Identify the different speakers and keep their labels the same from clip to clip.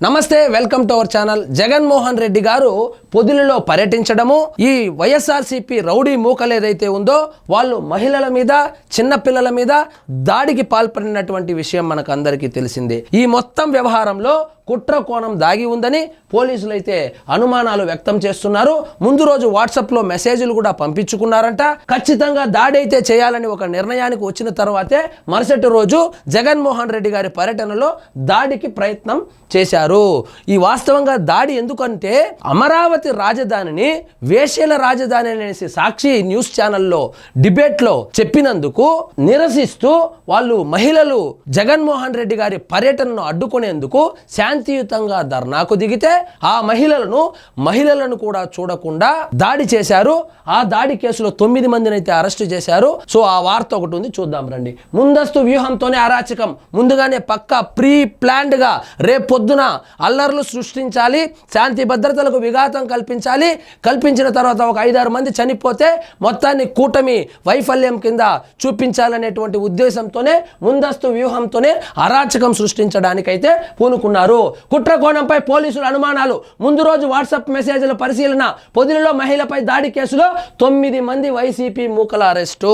Speaker 1: నమస్తే, welcome to our channel. Jaganmohan Reddy గారు పొదిలిలో పర్యటించడము, ఈ వైఎస్ఆర్సీపీ రౌడీ మూకలు ఏదైతే ఉందో వాళ్ళు మహిళల మీద, చిన్నపిల్లల మీద దాడికి పాల్పడినటువంటి విషయం మనకు అందరికీ తెలిసిందే. ఈ మొత్తం వ్యవహారంలో కుట్ర కోణం దాగి ఉందని పోలీసులు అయితే అనుమానాలు వ్యక్తం చేస్తున్నారు. ముందు రోజు వాట్సాప్లో మెసేజ్లు కూడా పంపించుకున్నారంట. ఖచ్చితంగా దాడి అయితే చేయాలని ఒక నిర్ణయానికి వచ్చిన తర్వాతే మరుసటి రోజు జగన్మోహన్ రెడ్డి గారి పర్యటనలో దాడికి ప్రయత్నం చేశారు. ఈ వాస్తవంగా దాడి ఎందుకంటే అమరావతి రాజధానిని వేశ్యల రాజధాని అనేసి సాక్షి న్యూస్ ఛానల్లో డిబేట్లో చెప్పినందుకు నిరసిస్తూ వాళ్ళు మహిళలు జగన్మోహన్ రెడ్డి గారి పర్యటనను అడ్డుకునేందుకు శాంతియుతంగా ధర్నాకు దిగితే ఆ మహిళలను కూడా చూడకుండా దాడి చేశారు. ఆ దాడి కేసులో 9 మందిని అయితే అరెస్టు చేశారు. సో ఆ వార్త ఒకటి ఉంది, చూద్దాం రండి. ముందస్తు వ్యూహంతోనే అరాచకం, ముందుగానే పక్కా ప్రీ ప్లాన్డ్ గా రేపొద్దున అల్లర్లు సృష్టించాలి, శాంతి భద్రతలకు విఘాతం కల్పించిన తర్వాత ఒక 5-6 మంది చనిపోతే మొత్తాన్ని కూటమి వైఫల్యం కింద చూపించాలనేటువంటి ఉద్దేశంతోనే ముందస్తు వ్యూహంతోనే అరాచకం సృష్టించడానికైతే పూనుకున్నారు. కుట్ర కోణంపై పోలీసుల అనుమానాలు. ముందు రోజు వాట్సాప్ మెసేజ్ల పరిశీలన, పొదిలిలో మహిళపై దాడి కేసులో 9 మంది వైసీపీ మూకల అరెస్టు.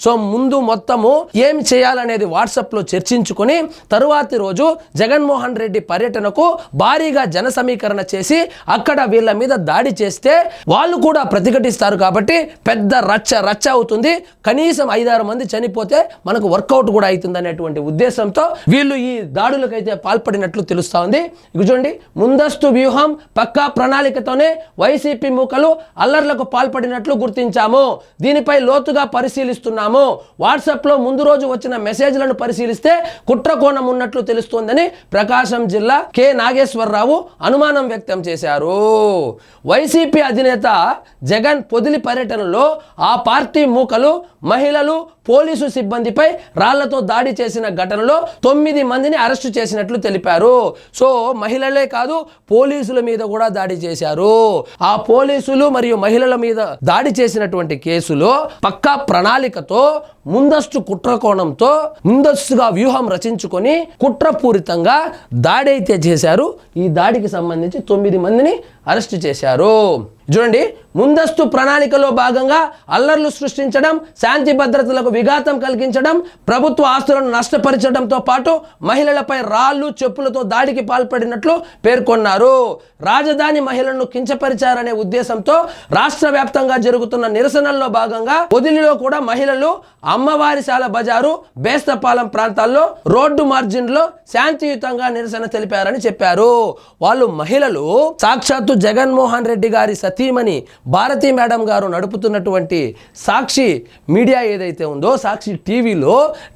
Speaker 1: సో ముందు మొత్తము ఏం చేయాలనేది వాట్సాప్ లో చర్చించుకొని తరువాతి రోజు జగన్మోహన్ రెడ్డి పర్యటనకు భారీగా జన సమీకరణ చేసి అక్కడ వీళ్ళ మీద దాడి చేస్తే వాళ్ళు కూడా ప్రతిఘటిస్తారు కాబట్టి పెద్ద రచ్చ అవుతుంది. కనీసం 5-6 మంది చనిపోతే మనకు వర్కౌట్ కూడా అవుతుంది అనేటువంటి ఉద్దేశంతో వీళ్ళు ఈ దాడులకైతే పాల్పడినట్లు తెలుస్తా ఉంది. ఇక చూడండి, ముందస్తు వ్యూహం పక్కా ప్రణాళికతోనే వైసీపీ మూకలు అల్లర్లకు పాల్పడినట్లు గుర్తించాము. దీనిపై లోతుగా పరిశీలిస్తున్నాము. వాట్సాప్ లో ముందు రోజు వచ్చిన మెసేజ్లను పరిశీలిస్తే కుట్ర కోణం ఉన్నట్లు తెలుస్తోందని ప్రకాశం జిల్లా కె నాగేశ్వరరావు అనుమానం వ్యక్తం చేశారు. వైసీపీ అధినేత జగన్ పొదిలి పర్యటనలో ఆ పార్టీ మూకలు మహిళలు పోలీసు సిబ్బందిపై రాళ్లతో దాడి చేసిన ఘటనలో 9 మందిని అరెస్టు చేసినట్లు తెలిపారు. సో మహిళలే కాదు, పోలీసుల మీద కూడా దాడి చేశారు. ఆ పోలీసులు మరియు మహిళల మీద దాడి చేసినటువంటి కేసులో పక్కా ప్రణాళికతో ముందస్తు కుట్ర కోణంతో ముందస్తుగా వ్యూహం రచించుకొని కుట్రపూరితంగా దాడి అయితే చేశారు. ఈ దాడికి సంబంధించి 9 మందిని అరెస్టు చేశారు. చూడండి, ముందస్తు ప్రణాళికలో భాగంగా అల్లర్లు సృష్టించడం, శాంతి భద్రతలకు విఘాతం కలిగించడం, ప్రభుత్వ ఆస్తులను నష్టపరచడంతో పాటు మహిళలపై రాళ్లు చెప్పులతో దాడికి పాల్పడినట్లు పేర్కొన్నారు. రాజధాని మహిళలను కించపరిచారనే ఉద్దేశంతో రాష్ట్ర వ్యాప్తంగా జరుగుతున్న నిరసనల్లో భాగంగా పొదిలిలో కూడా మహిళలు అమ్మవారిశాల బజారు, బేస్తపాలెం ప్రాంతాల్లో రోడ్డు మార్జిన్లో శాంతియుతంగా నిరసన తెలిపారని చెప్పారు. వాళ్ళు మహిళలు సాక్షాత్తు జగన్మోహన్ రెడ్డి గారి సతీమణి భారతీ మేడం గారు నడుపుతున్నటువంటి సాక్షి మీడియా ఏదైతే ఉందో, సాక్షి టీవీలో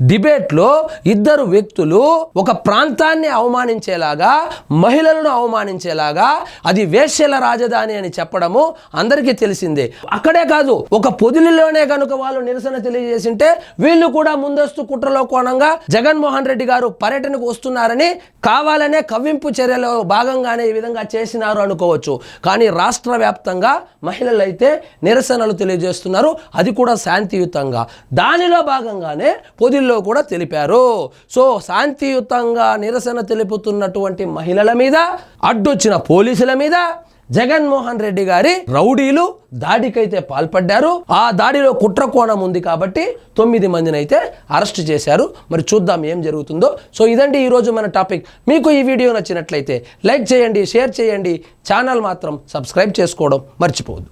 Speaker 1: డిబేట్లో ఇద్దరు వ్యక్తులు ఒక ప్రాంతాన్ని అవమానించేలాగా, మహిళలను అవమానించేలాగా అది వేశ్యల రాజధాని అని చెప్పడము అందరికీ తెలిసిందే. అక్కడే కాదు, ఒక పొదిలిలోనే కనుక వాళ్ళు నిరసన తెలియజేసింటే వీళ్ళు కూడా ముందస్తు కుట్రలో కోణంగా జగన్మోహన్ రెడ్డి గారు పర్యటనకు వస్తున్నారని కావాలనే కవ్వింపు చర్యలో భాగంగానే ఈ విధంగా చేసినారు అనుకోవచ్చు. కానీ రాష్ట్ర వ్యాప్తంగా మహిళలు అయితే నిరసనలు తెలియజేస్తున్నారు, అది కూడా శాంతియుతంగా. దానిలో భాగంగానే పొదిల్లో కూడా తెలిపారు. సో శాంతియుతంగా నిరసన తెలుపుతున్నటువంటి మహిళల మీద, అడ్డొచ్చిన పోలీసుల మీద జగన్మోహన్ రెడ్డి గారి రౌడీలు దాడికైతే పాల్పడ్డారు. ఆ దాడిలో కుట్ర కోణం ఉంది కాబట్టి 9 మందిని అయితే అరెస్ట్ చేశారు. మరి చూద్దాం ఏం జరుగుతుందో. సో ఇదండి ఈరోజు మన టాపిక్. మీకు ఈ వీడియో నచ్చినట్లయితే లైక్ చేయండి, షేర్ చేయండి, ఛానల్ మాత్రం సబ్స్క్రైబ్ చేసుకోవడం మర్చిపోవద్దు.